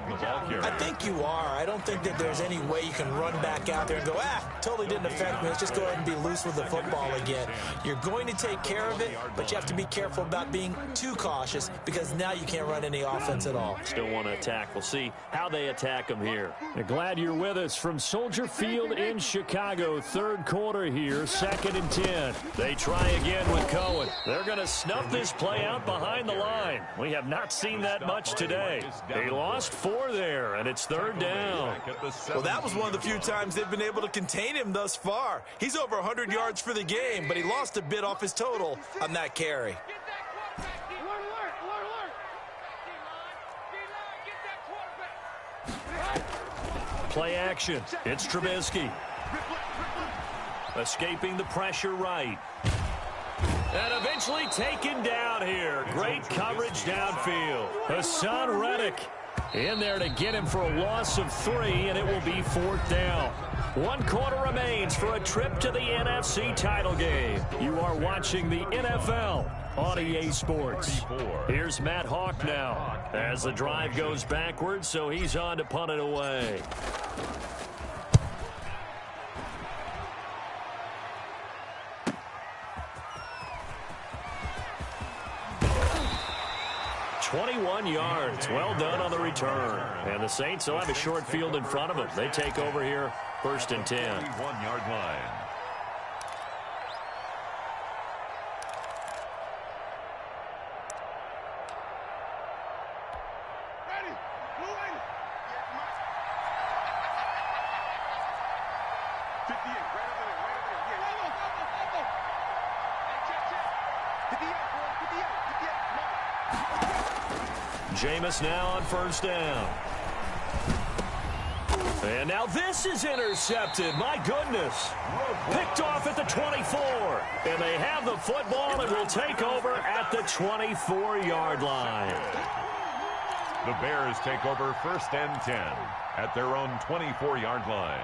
I think you are. I don't think that there's any way you can run back out there and go, totally didn't affect me. Let's just go ahead and be loose with the football again. You're going to take care of it, but you have to be careful about being too cautious because now you can't run any offense at all. Still want to attack. We'll see how they attack them here. I'm glad you're with us from Soldier Field in Chicago. 3rd quarter here, 2nd and 10. They try again with Cohen. They're going to snuff this play out behind the line. We have not seen that much today. They lost 4 there, and it's 3rd down. Well, that was one of the few times they've been able to contain him thus far. He's over 100 yards for the game, but he lost a bit off his total on that carry. Play action. It's Trubisky. Escaping the pressure right. And eventually taken down here. Great coverage downfield. Hassan Reddick in there to get him for a loss of 3, and it will be 4th down. 1 quarter remains for a trip to the NFC title game. You are watching the NFL on EA Sports. Here's Matt Hawk now as the drive goes backwards, so he's on to punt it away. "21 yards. Well done on the return. And the Saints will have a short field in front of them. They take over here, 1st and 10. 1-yard line. Jameis now on first down. And now this is intercepted. My goodness. Picked off at the 24. And they have the football and will take over at the 24-yard line. The Bears take over first and 10 at their own 24-yard line.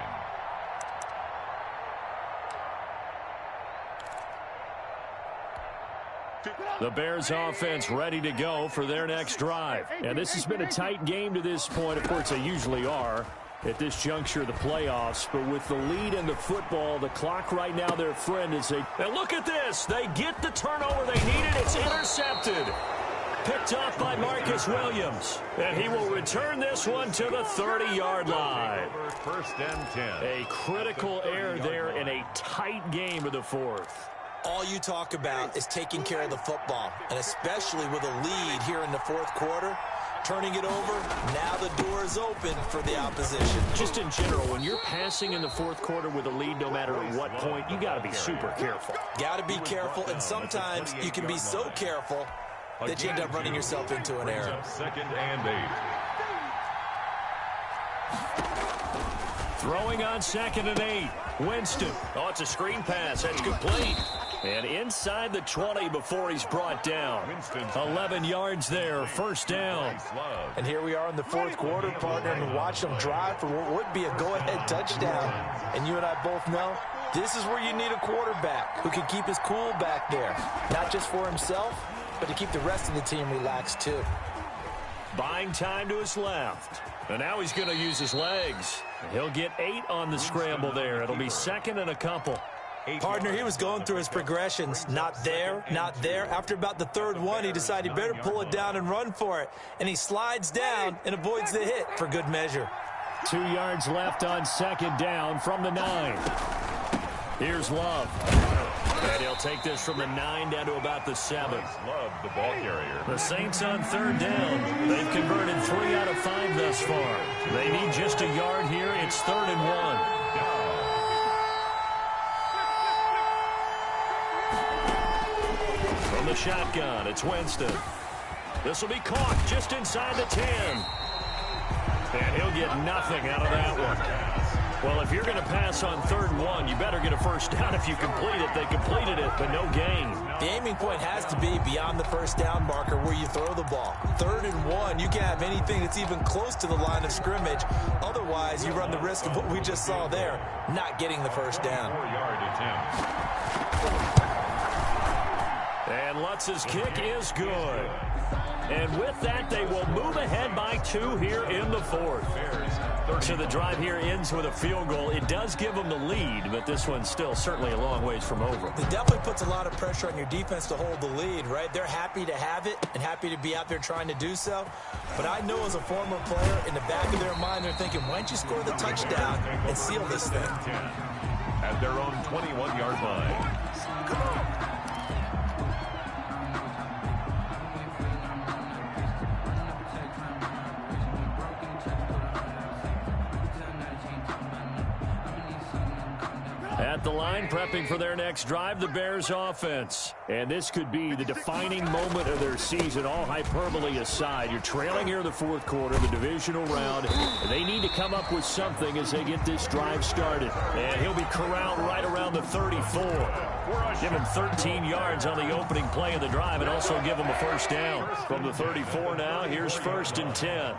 The Bears offense ready to go for their next drive. And this has been a tight game to this point. Of course, they usually are at this juncture of the playoffs. But with the lead in the football, the clock right now, their friend is a... And look at this. They get the turnover they needed. It's intercepted. Picked off by Marcus Williams. And he will return this one to the 30-yard line. First and 10. A critical error there in a tight game of the fourth. All you talk about is taking care of the football, and especially with a lead here in the fourth quarter, turning it over, now the door is open for the opposition. Just in general, when you're passing in the fourth quarter with a lead, no matter at what point, you got to be super careful. Got to be careful, and sometimes you can be so careful that you end up running yourself into an error. Second and 8. Throwing on second and 8. Winston. Oh, it's a screen pass. That's complete. And inside the 20 before he's brought down. 11 yards there, first down. And here we are in the fourth quarter, partner, and watch them drive for what would be a go-ahead touchdown. And you and I both know this is where you need a quarterback who can keep his cool back there. Not just for himself, but to keep the rest of the team relaxed too. Buying time to his left. And now he's going to use his legs. He'll get 8 on the scramble there. It'll be second and a couple. Partner, he was going through his progressions. Not there, not there. After about the third one, he decided he better pull it down and run for it. And he slides down and avoids the hit for good measure. 2 yards left on second down from the 9. Here's Love. And he'll take this from the 9 down to about the 7. Love, the ball carrier. The Saints on third down. They've converted 3 out of 5 thus far. They need just a yard here. It's 3rd and 1. From the shotgun, it's Winston. This will be caught just inside the 10. And he'll get nothing out of that one. Well, if you're going to pass on 3rd and 1, you better get a first down if you complete it. They completed it, but no gain. The aiming point has to be beyond the first down marker where you throw the ball. 3rd and 1, you can't have anything that's even close to the line of scrimmage. Otherwise, you run the risk of what we just saw there, not getting the first down. 4-yard attempt. And Lutz's kick is good. And with that, they will move ahead by 2 here in the fourth. So the drive here ends with a field goal. It does give them the lead, but this one's still certainly a long ways from over. It definitely puts a lot of pressure on your defense to hold the lead, right? They're happy to have it and happy to be out there trying to do so. But I know as a former player, in the back of their mind, they're thinking, why don't you score the touchdown and seal this thing? At their own 21-yard line. Come on. At the line, prepping for their next drive, the Bears offense. And this could be the defining moment of their season, all hyperbole aside. You're trailing here in the fourth quarter, the divisional round. And they need to come up with something as they get this drive started. And he'll be corralled right around the 34. Give him 13 yards on the opening play of the drive and also give him a first down. From the 34 now, here's 1st and 10.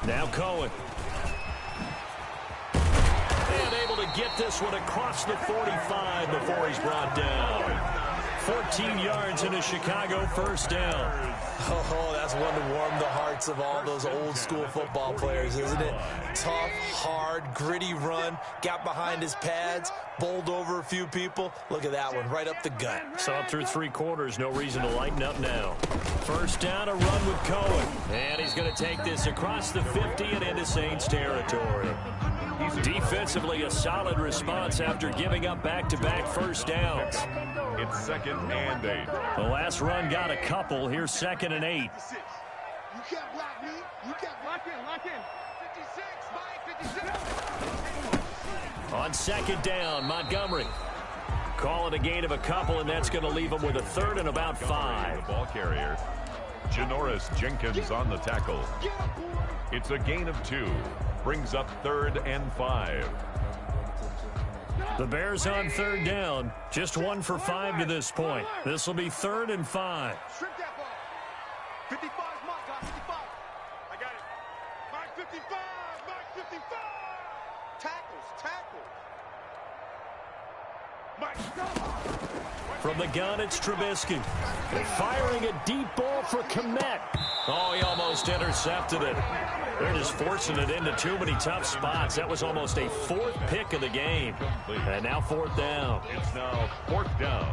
Now Cohen. And able to get this one across the 45 before he's brought down. 14 yards and a Chicago first down. Oh, that's one to warm the hearts of all those old school football players, isn't it? Tough, hard, gritty run, got behind his pads, bowled over a few people. Look at that one, right up the gut. Saw through 3 quarters, no reason to lighten up now. First down, a run with Cohen. And he's going to take this across the 50 and into Saints territory. Defensively, a solid response after giving up back-to-back first downs. It's 2nd and 8. The last run got a couple. Here's 2nd and 8. You can't block me. You can't block in. On second down, Montgomery. Call it a gain of a couple, and that's going to leave them with a third and about 5. The ball carrier. Janoris Jenkins on the tackle. It's a gain of 2. Brings up 3rd and 5. The Bears on third down. Just 1 for 5 to this point. This will be 3rd and 5. Strip that ball. 55 is Mark, guys. 55. I got it. Mark 55. Mark 55. Tackles. From the gun, it's Trubisky. They're firing a deep ball for Kmet. Oh, he almost intercepted it. They're just forcing it into too many tough spots. That was almost a 4th pick of the game. And now 4th down. It's now 4th down.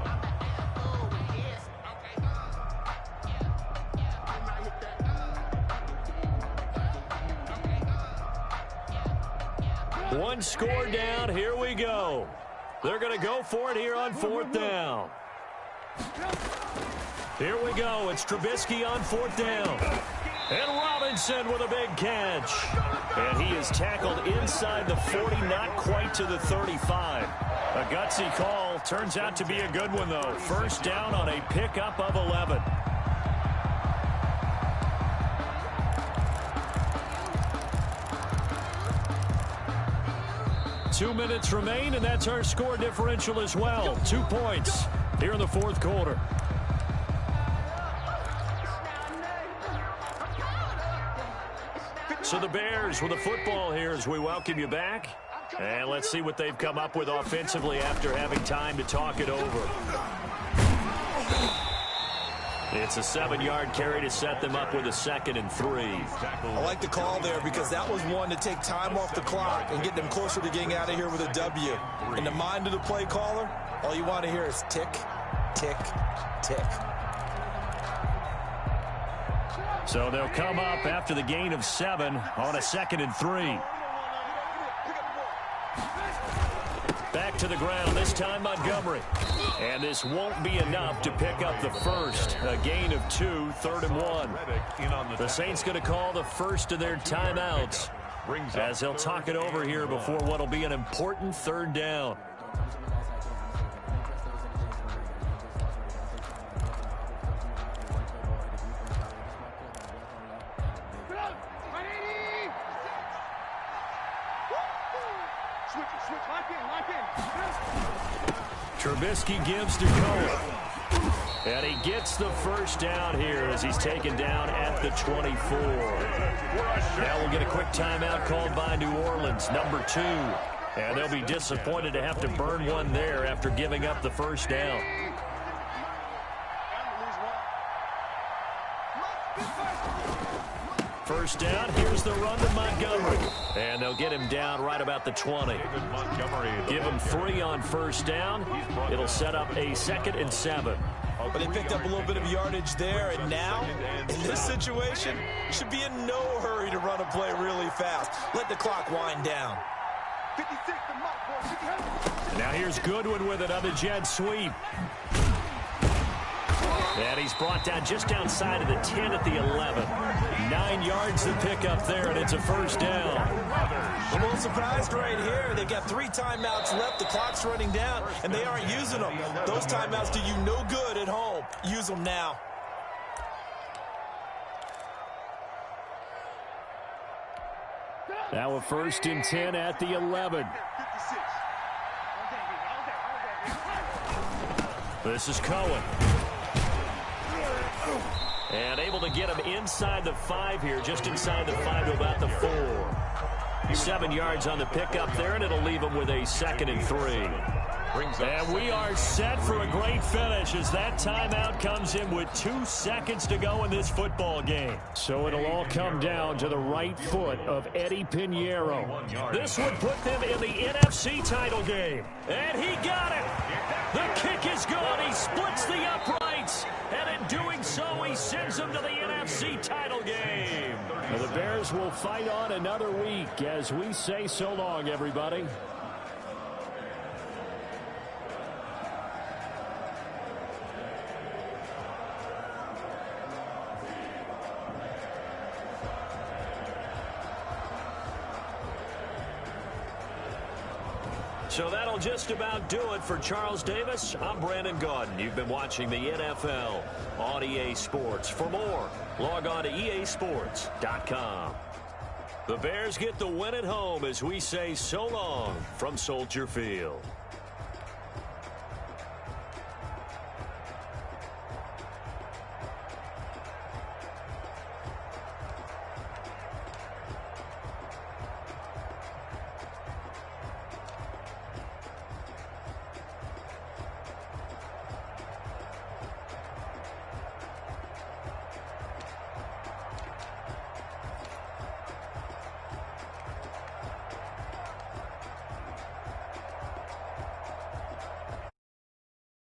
One score down. Here we go. They're going to go for it here on 4th down. Here we go. It's Trubisky on 4th down. And Robinson with a big catch. And he is tackled inside the 40, not quite to the 35. A gutsy call. Turns out to be a good one, though. First down on a pickup of 11. Two minutes remain, and that's our score differential as well. 2 points here in the 4th quarter. So the Bears with the football here as we welcome you back. And let's see what they've come up with offensively after having time to talk it over. It's a 7-yard carry to set them up with a 2nd and 3. I like the call there because that was one to take time off the clock and get them closer to getting out of here with a W. In the mind of the play caller, all you want to hear is tick, tick, tick. So they'll come up after the gain of 7 on a 2nd and 3. Back to the ground, this time Montgomery. And this won't be enough to pick up the first. A gain of 2, 3rd and 1. The Saints going to call the first of their timeouts as they'll talk it over here before what will be an important 3rd down. Trubisky gives to Cohen. And he gets the first down here as he's taken down at the 24. Now we'll get a quick timeout called by New Orleans, number 2. And they'll be disappointed to have to burn one there after giving up the first down. First down, here's the run to Montgomery. And they'll get him down right about the 20. Give him 3 on first down. It'll set up a 2nd and 7. But they picked up a little bit of yardage there, and now, in this situation, should be in no hurry to run a play really fast. Let the clock wind down. Now here's Goodwin with it on the jet sweep. And he's brought down just outside of the 10 at the 11. 9 yards to pick up there, and it's a first down. I'm a little surprised right here. They've got 3 timeouts left. The clock's running down, and they aren't using them. Those timeouts do you no good at home. Use them now. Now a 1st and 10 at the 11. This is Cohen. And able to get him inside the 5 here, just inside the 5 to about the 4. 7 yards on the pickup there, and it'll leave him with a 2nd and 3. And we are set for a great finish as that timeout comes in with 2 seconds to go in this football game. So it'll all come down to the right foot of Eddie Pinheiro. This would put them in the NFC title game. And he got it. The kick is good. He splits the uprights. And in doing so, he sends them to the NFC title game. And the Bears will fight on another week as we say so long, everybody. So that'll just about do it for Charles Davis. I'm Brandon Gaudin. You've been watching the NFL on EA Sports. For more, log on to easports.com. The Bears get the win at home as we say so long from Soldier Field.